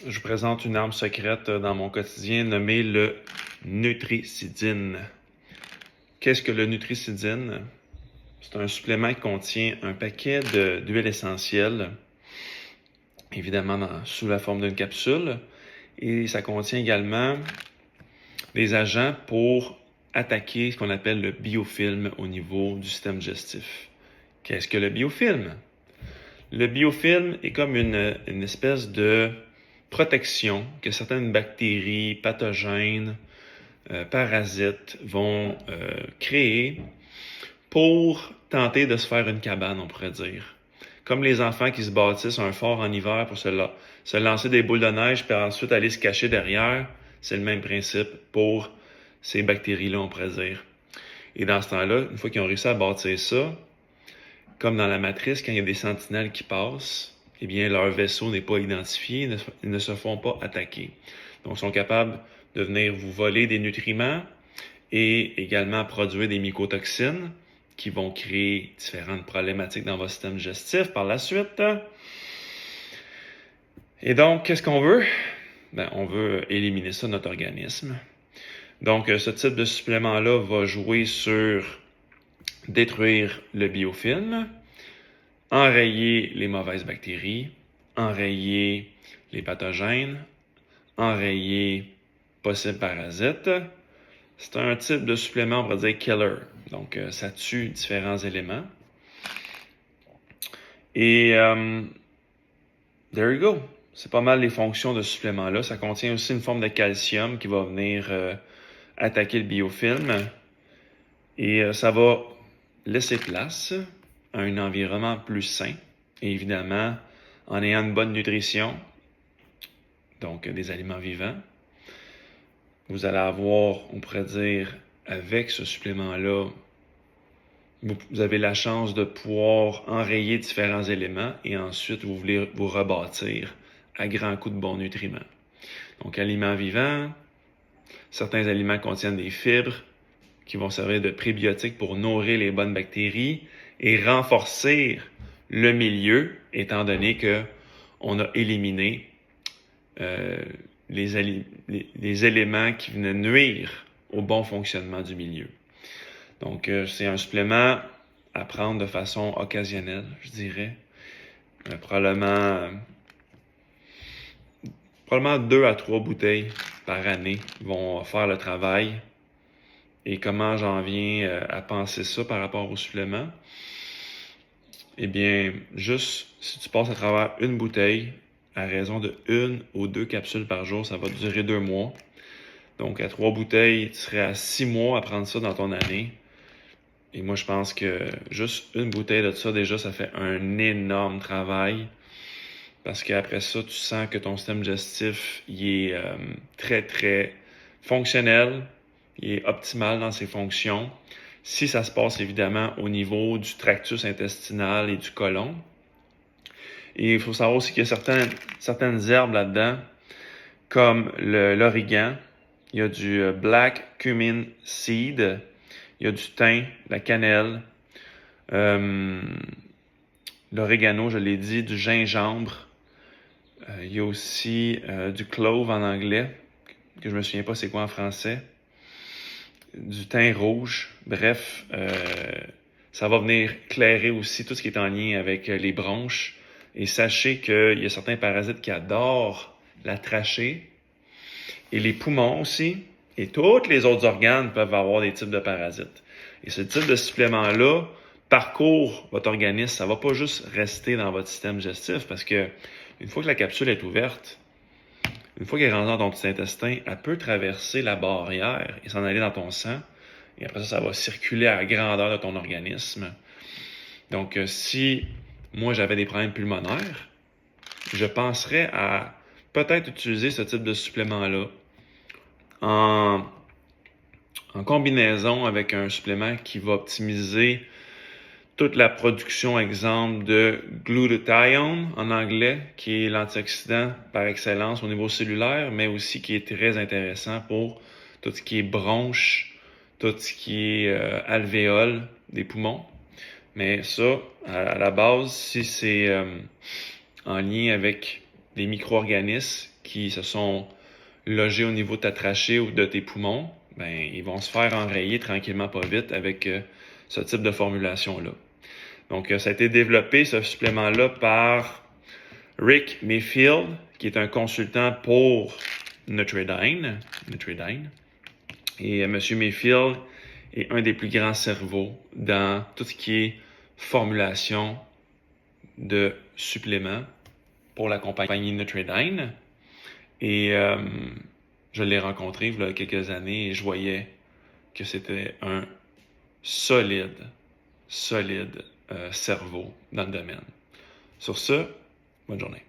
je vous présente une arme secrète dans mon quotidien nommée le Nutricidine. Qu'est-ce que le Nutricidine? C'est un supplément qui contient un paquet d'huiles essentielles, évidemment sous la forme d'une capsule, et ça contient également des agents pour attaquer ce qu'on appelle le biofilm au niveau du système digestif. Qu'est-ce que le biofilm? Le biofilm est comme une espèce de protection que certaines bactéries, pathogènes, parasites vont créer pour tenter de se faire une cabane, on pourrait dire. Comme les enfants qui se bâtissent un fort en hiver pour se lancer des boules de neige puis ensuite aller se cacher derrière, c'est le même principe pour ces bactéries-là, on pourrait dire. Et dans ce temps-là, une fois qu'ils ont réussi à bâtir ça, comme dans la matrice, quand il y a des sentinelles qui passent, eh bien, leur vaisseau n'est pas identifié, ils ne se font pas attaquer. Donc, ils sont capables de venir vous voler des nutriments et également produire des mycotoxines qui vont créer différentes problématiques dans votre système digestif par la suite. Et donc, qu'est-ce qu'on veut? On veut éliminer ça de notre organisme. Donc, ce type de supplément-là va jouer sur détruire le biofilm, enrayer les mauvaises bactéries, enrayer les pathogènes, enrayer possibles parasites. C'est un type de supplément, on va dire killer. Donc, ça tue différents éléments. Et there you go. C'est pas mal les fonctions de ce supplément-là. Ça contient aussi une forme de calcium qui va venir attaquer le biofilm. Et ça va laisser place à un environnement plus sain. Et évidemment, en ayant une bonne nutrition, donc des aliments vivants, vous allez avoir, on pourrait dire, avec ce supplément-là, vous avez la chance de pouvoir enrayer différents éléments et ensuite vous voulez vous rebâtir à grands coups de bons nutriments. Donc, aliments vivants, certains aliments contiennent des fibres qui vont servir de prébiotiques pour nourrir les bonnes bactéries et renforcer le milieu, étant donné que on a éliminé les éléments qui venaient nuire au bon fonctionnement du milieu. Donc, c'est un supplément à prendre de façon occasionnelle, je dirais. Probablement 2 à 3 bouteilles par année vont faire le travail. Et comment j'en viens à penser ça par rapport au supplément? Eh bien, juste si tu passes à travers une bouteille, à raison de 1 ou 2 capsules par jour, ça va durer 2 mois. Donc, à 3 bouteilles, tu serais à 6 mois à prendre ça dans ton année. Et moi, je pense que juste une bouteille de ça, déjà, ça fait un énorme travail. Parce qu'après ça, tu sens que ton système digestif, il est très, très fonctionnel. Il est optimal dans ses fonctions. Si ça se passe évidemment au niveau du tractus intestinal et du côlon. Et il faut savoir aussi qu'il y a certaines herbes là-dedans, comme l'origan. Il y a du black cumin seed. Il y a du thym, la cannelle, l'orégano, je l'ai dit, du gingembre. Il y a aussi du clove en anglais, que je me souviens pas c'est quoi en français. Du thym rouge. Bref, ça va venir clairer aussi tout ce qui est en lien avec les bronches. Et sachez qu'il y a certains parasites qui adorent la trachée et les poumons aussi. Et tous les autres organes peuvent avoir des types de parasites. Et ce type de supplément-là parcourt votre organisme. Ça ne va pas juste rester dans votre système digestif parce que une fois que la capsule est ouverte, une fois qu'elle est rendue dans ton petit intestin, elle peut traverser la barrière et s'en aller dans ton sang. Et après ça va circuler à la grandeur de ton organisme. Donc, si moi j'avais des problèmes pulmonaires, je penserais à peut-être utiliser ce type de supplément-là en combinaison avec un supplément qui va optimiser toute la production, exemple, de glutathione en anglais, qui est l'antioxydant par excellence au niveau cellulaire, mais aussi qui est très intéressant pour tout ce qui est bronches, tout ce qui est alvéoles des poumons. Mais ça, à la base, si c'est en lien avec des micro-organismes qui se sont logés au niveau de ta trachée ou de tes poumons, ben, ils vont se faire enrayer tranquillement pas vite avec ce type de formulation-là. Donc, ça a été développé, ce supplément-là, par Rick Mayfield, qui est un consultant pour Nutridyne. Et M. Mayfield est un des plus grands cerveaux dans tout ce qui est formulation de suppléments pour la compagnie Nutridyne. Et je l'ai rencontré il y a quelques années et je voyais que c'était un solide cerveau dans le domaine. Sur ce, bonne journée.